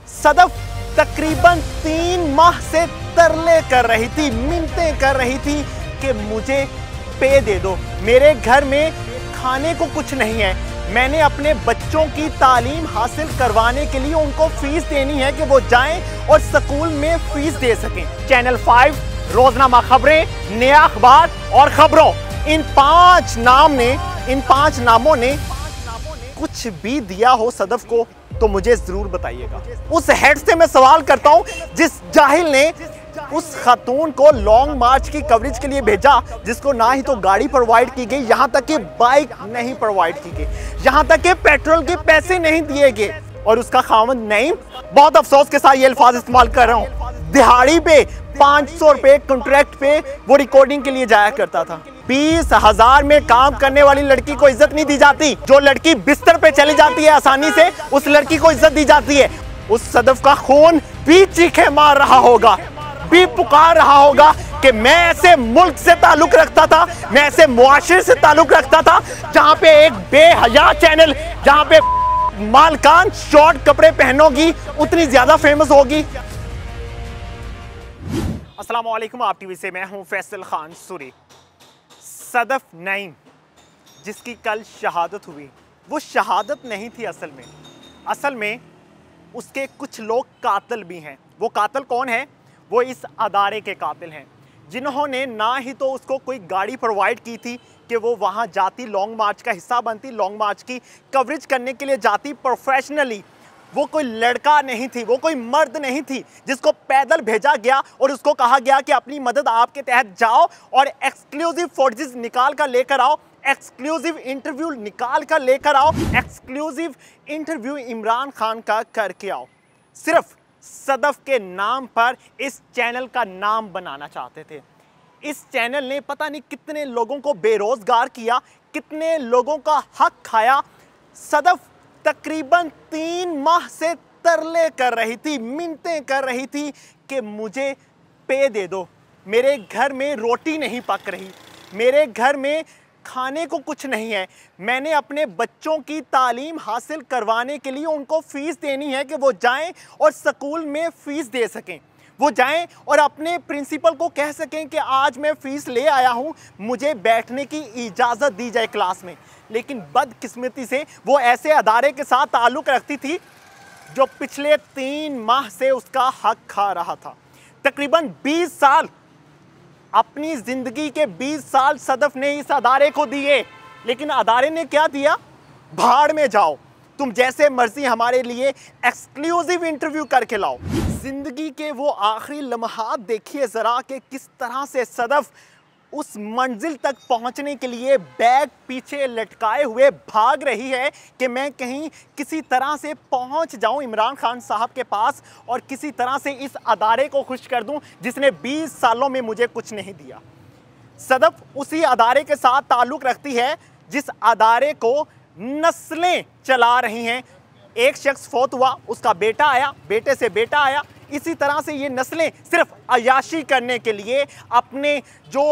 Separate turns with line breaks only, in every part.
सदफ तकरीबन 3 माह से तरले कर रही थी, मिन्नतें कर रही थी कि मुझे पे दे दो। मेरे घर में खाने को कुछ नहीं है, मैंने अपने बच्चों की तालीम हासिल करवाने के लिए उनको फीस देनी है कि वो जाएं और स्कूल में फीस दे सकें। चैनल 5, रोजनामा खबरें, नया अखबार और खबरों, इन 5 नामों ने कुछ भी दिया हो सदफ को तो मुझे जरूर बताइएगा। उस हेड से मैं सवाल करता हूं जिस जाहिल ने उस खातून को लॉन्ग मार्च की कवरेज के लिए भेजा, जिसको ना ही तो गाड़ी प्रोवाइड की गई, यहां तक कि बाइक नहीं प्रोवाइड की गई, यहां तक कि पेट्रोल के पैसे नहीं दिए गए। और उसका खामद नईम, बहुत अफसोस के साथ ये अल्फाज इस्तेमाल कर रहा हूं, दिहाड़ी पे 500 रुपए कॉन्ट्रैक्ट पे वो रिकॉर्डिंग के लिए जाया करता था। 20,000 में काम करने वाली लड़की को इज्जत नहीं दी जाती। जो लड़की बिस्तर पे चली जाती है आसानी से, उस लड़की को इज्जत दी जाती है। उस सदफ का खून भी चीखे मार रहा होगा, भी पुकार रहा होगा कि मैं ऐसे मुल्क से ताल्लुक रखता था, मैं ऐसे मुआशरे से ताल्लुक रखता था जहां पे एक बेहया चैनल, जहां पे मालकान शॉर्ट कपड़े पहनोगी उतनी ज्यादा फेमस होगी। अस्सलाम वालेकुम, आप टीवी से मैं हूं फैसल खान सूरी। सदफ नईम जिसकी कल शहादत हुई, वो शहादत नहीं थी असल में उसके कुछ लोग कातिल भी हैं। वो कातिल कौन है? वो इस अदारे के कातिल हैं जिन्होंने ना ही तो उसको कोई गाड़ी प्रोवाइड की थी कि वो वहाँ जाती, लॉन्ग मार्च का हिस्सा बनती, लॉन्ग मार्च की कवरेज करने के लिए जाती प्रोफेशनली। वो कोई लड़का नहीं थी, वो कोई मर्द नहीं थी जिसको पैदल भेजा गया और उसको कहा गया कि अपनी मदद आपके तहत जाओ और एक्सक्लूसिव फुटेज निकाल कर लेकर आओ, एक्सक्लूसिव इंटरव्यू निकाल कर लेकर आओ, एक्सक्लूसिव इंटरव्यू इमरान खान का करके आओ। सिर्फ सदफ के नाम पर इस चैनल का नाम बनाना चाहते थे। इस चैनल ने पता नहीं कितने लोगों को बेरोजगार किया, कितने लोगों का हक खाया। सदफ तकरीबन 3 माह से तरले कर रही थी, मिन्नतें कर रही थी कि मुझे पे दे दो। मेरे घर में रोटी नहीं पक रही, मेरे घर में खाने को कुछ नहीं है, मैंने अपने बच्चों की तालीम हासिल करवाने के लिए उनको फीस देनी है कि वो जाएं और स्कूल में फ़ीस दे सकें। वो जाएं और अपने प्रिंसिपल को कह सकें कि आज मैं फ़ीस ले आया हूं, मुझे बैठने की इजाज़त दी जाए क्लास में। लेकिन बदकिस्मती से वो ऐसे अदारे के साथ ताल्लुक़ रखती थी जो पिछले 3 माह से उसका हक खा रहा था। तकरीबन 20 साल, अपनी ज़िंदगी के 20 साल सदफ ने इस अदारे को दिए, लेकिन अदारे ने क्या दिया? भाड़ में जाओ, तुम जैसे मर्जी हमारे लिए एक्सक्लूसिव इंटरव्यू करके लाओ। ज़िंदगी के वो आखिरी लम्हात देखिए ज़रा कि किस तरह से सदफ उस मंजिल तक पहुंचने के लिए बैग पीछे लटकाए हुए भाग रही है कि मैं कहीं किसी तरह से पहुंच जाऊं इमरान खान साहब के पास और किसी तरह से इस अदारे को खुश कर दूं जिसने 20 सालों में मुझे कुछ नहीं दिया। सदफ उसी अदारे के साथ ताल्लुक़ रखती है जिस अदारे को नस्लें चला रही हैं। एक शख्स फौत हुआ, उसका बेटा आया, बेटे से बेटा आया, इसी तरह से ये नस्लें सिर्फ अयाशी करने के लिए, अपने जो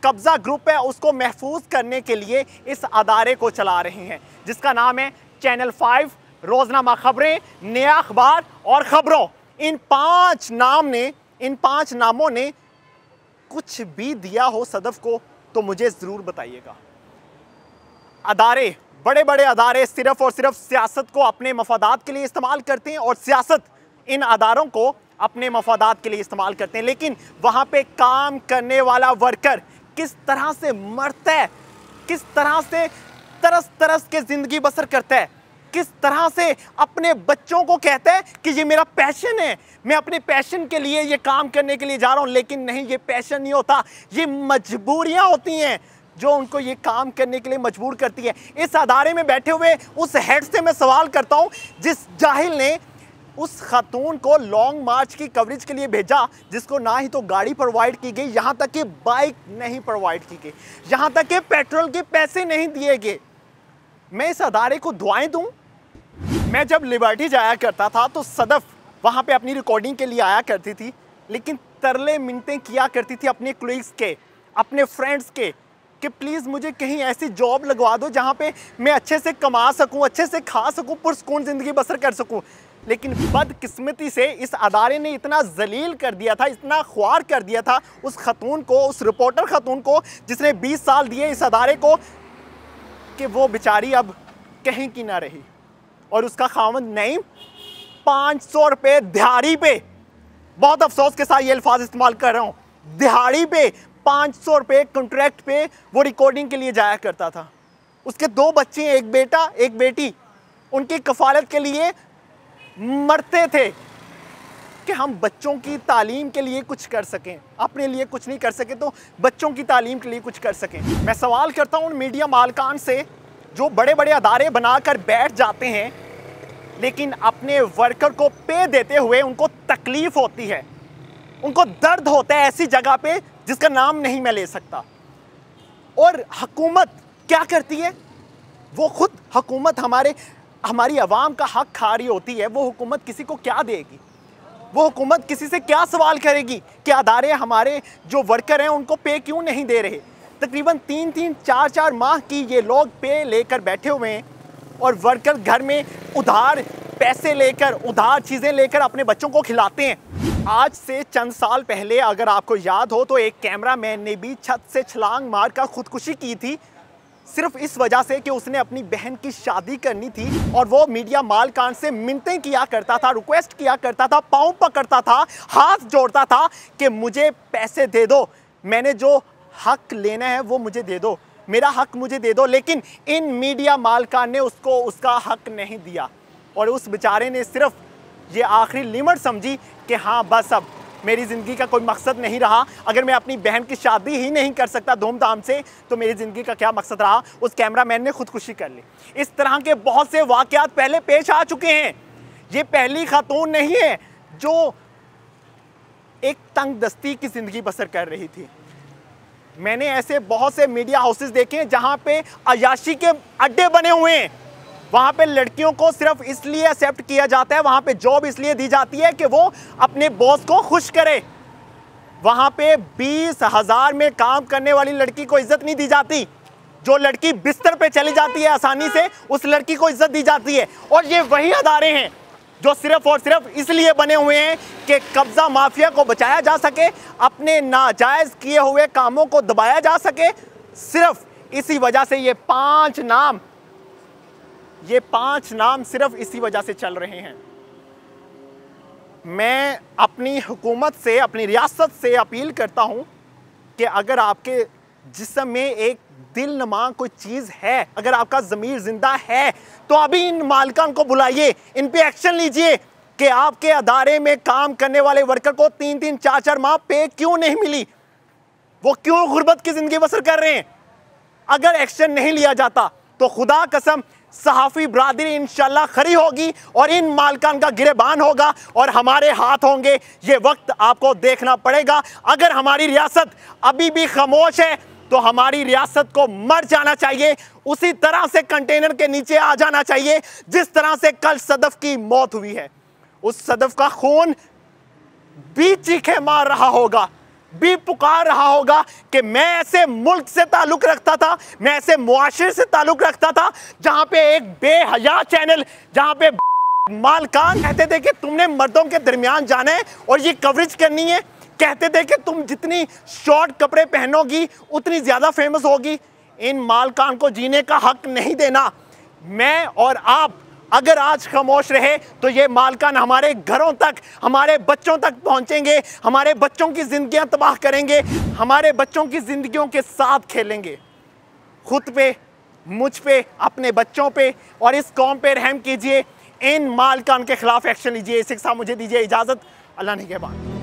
कब्ज़ा ग्रुप है उसको महफूज करने के लिए इस अदारे को चला रही हैं, जिसका नाम है चैनल 5, रोजनामा खबरें, नया अखबार और खबरों। इन 5 नामों ने कुछ भी दिया हो सदफ को तो मुझे ज़रूर बताइएगा। अदारे, बड़े बड़े अदारे सिर्फ और सिर्फ सियासत को अपने मफादात के लिए इस्तेमाल करते हैं और सियासत इन अदारों को अपने मफादात के लिए इस्तेमाल करते हैं। लेकिन वहाँ पे काम करने वाला वर्कर किस तरह से मरता है, किस तरह से तरस तरस के ज़िंदगी बसर करता है, किस तरह से अपने बच्चों को कहता है कि ये मेरा पैशन है, मैं अपने पैशन के लिए ये काम करने के लिए जा रहा हूँ। लेकिन नहीं, ये पैशन नहीं होता, ये मजबूरियाँ होती हैं जो उनको ये काम करने के लिए मजबूर करती है। इस अदारे में बैठे हुए उस हेड से मैं सवाल करता हूँ जिस जाहिल ने उस खातून को लॉन्ग मार्च की कवरेज के लिए भेजा, जिसको ना ही तो गाड़ी प्रोवाइड की गई, यहाँ तक कि बाइक नहीं प्रोवाइड की गई, यहाँ तक कि पेट्रोल के पैसे नहीं दिए गए। मैं इस अदारे को दुआएं दूं? मैं जब लिबर्टी जाया करता था तो सदफ वहाँ पे अपनी रिकॉर्डिंग के लिए आया करती थी, लेकिन तरले मिन्नतें किया करती थी अपने कोलीग्स के, अपने फ्रेंड्स के कि प्लीज़ मुझे कहीं ऐसी जॉब लगवा दो जहाँ पे मैं अच्छे से कमा सकूँ, अच्छे से खा सकूँ, पुरसुकून ज़िंदगी बसर कर सकूँ। लेकिन बदकिस्मती से इस अदारे ने इतना जलील कर दिया था, इतना ख्वार कर दिया था उस खतून को, उस रिपोर्टर खतून को जिसने 20 साल दिए इस अदारे को, कि वो बेचारी अब कहीं की ना रही। और उसका खावंद नईम 500 रुपये दिहाड़ी पे, बहुत अफसोस के साथ ये अल्फाज इस्तेमाल कर रहा हूँ, दिहाड़ी पे 500 रुपये कॉन्ट्रैक्ट पे वो रिकॉर्डिंग के लिए जाया करता था। उसके 2 बच्चे, एक बेटा एक बेटी, उनकी कफालत के लिए मरते थे कि हम बच्चों की तालीम के लिए कुछ कर सकें, अपने लिए कुछ नहीं कर सके तो बच्चों की तालीम के लिए कुछ कर सकें। मैं सवाल करता हूँ उन मीडिया मालकान से जो बड़े बड़े अदारे बनाकर बैठ जाते हैं, लेकिन अपने वर्कर को पे देते हुए उनको तकलीफ होती है, उनको दर्द होता है ऐसी जगह पे जिसका नाम नहीं मैं ले सकता। और हुकूमत क्या करती है? वो खुद हुकूमत हमारी आवाम का हक खा रही होती है। वो हुकूमत किसी को क्या देगी? वो हुकूमत किसी से क्या सवाल करेगी कि अदारे हमारे जो वर्कर हैं उनको पे क्यों नहीं दे रहे? तकरीबन 3-3, 4-4 माह की ये लोग पे लेकर बैठे हुए हैं और वर्कर घर में उधार पैसे लेकर, उधार चीज़ें लेकर अपने बच्चों को खिलाते हैं। आज से चंद साल पहले अगर आपको याद हो तो एक कैमरामैन ने भी छत से छलांग मारकर खुदकुशी की थी, सिर्फ इस वजह से कि उसने अपनी बहन की शादी करनी थी और वो मीडिया मालकान से मिन्नतें किया करता था, रिक्वेस्ट किया करता था, पाँव पकड़ता था, हाथ जोड़ता था कि मुझे पैसे दे दो, मैंने जो हक लेना है वो मुझे दे दो, मेरा हक मुझे दे दो। लेकिन इन मीडिया मालकान ने उसको उसका हक नहीं दिया और उस बेचारे ने सिर्फ ये आखिरी लिमिट समझी कि हाँ बस अब मेरी ज़िंदगी का कोई मकसद नहीं रहा, अगर मैं अपनी बहन की शादी ही नहीं कर सकता धूमधाम से तो मेरी ज़िंदगी का क्या मकसद रहा। उस कैमरामैन ने खुदकुशी कर ली। इस तरह के बहुत से वाक़यात पहले पेश आ चुके हैं। ये पहली खातून नहीं है जो एक तंग दस्ती की ज़िंदगी बसर कर रही थी। मैंने ऐसे बहुत से मीडिया हाउसेस देखे हैं जहाँ पे अयाशी के अड्डे बने हुए हैं। वहाँ पे लड़कियों को सिर्फ इसलिए एक्सेप्ट किया जाता है, वहाँ पे जॉब इसलिए दी जाती है कि वो अपने बॉस को खुश करे। वहाँ पे 20,000 में काम करने वाली लड़की को इज्जत नहीं दी जाती। जो लड़की बिस्तर पे चली जाती है आसानी से, उस लड़की को इज्जत दी जाती है। और ये वही अदारे हैं जो सिर्फ और सिर्फ इसलिए बने हुए हैं कि कब्जा माफिया को बचाया जा सके, अपने नाजायज़ किए हुए कामों को दबाया जा सके। सिर्फ इसी वजह से ये पांच नाम सिर्फ इसी वजह से चल रहे हैं। मैं अपनी हुकूमत से, अपनी रियासत से अपील करता हूं कि अगर आपके जिस्म में एक दिल नुमा कोई चीज़ है, अगर आपका ज़मीर ज़िंदा है, तो अभी इन मालिकान को बुलाइए, इन पे एक्शन लीजिए कि आपके अदारे में काम करने वाले वर्कर को 3-3, 4-4 माह पे क्यों नहीं मिली, वो क्यों गुर्बत की ज़िंदगी बसर कर रहे हैं। अगर एक्शन नहीं लिया जाता तो खुदा कसम सहाफ़ी बरादरी इंशाल्लाह खड़ी होगी और इन मालिकान का गिरेबान होगा और हमारे हाथ होंगे। ये वक्त आपको देखना पड़ेगा। अगर हमारी रियासत अभी भी खामोश है तो हमारी रियासत को मर जाना चाहिए, उसी तरह से कंटेनर के नीचे आ जाना चाहिए जिस तरह से कल सदफ की मौत हुई है। उस सदफ का खून भी चीखे मार रहा होगा, भी पुकार रहा होगा कि मैं ऐसे मुल्क से ताल्लुक़ रखता था, मैं ऐसे मुआशरे से ताल्लुक़ रखता था जहाँ पे एक बेहया चैनल, जहाँ पे मालकान कहते थे कि तुमने मर्दों के दरमियान जाना है और ये कवरेज करनी है, कहते थे कि तुम जितनी शॉर्ट कपड़े पहनोगी उतनी ज़्यादा फेमस होगी। इन मालकान को जीने का हक नहीं देना। मैं और आप अगर आज खामोश रहे तो ये मालकान हमारे घरों तक, हमारे बच्चों तक पहुंचेंगे, हमारे बच्चों की ज़िंदगियां तबाह करेंगे, हमारे बच्चों की ज़िंदगियों के साथ खेलेंगे। खुद पे, मुझ पे, अपने बच्चों पे और इस कौम पे रहम कीजिए। इन मालकान के खिलाफ एक्शन लीजिए। इसी के साथ मुझे दीजिए इजाज़त। अल्लाह निगहबान।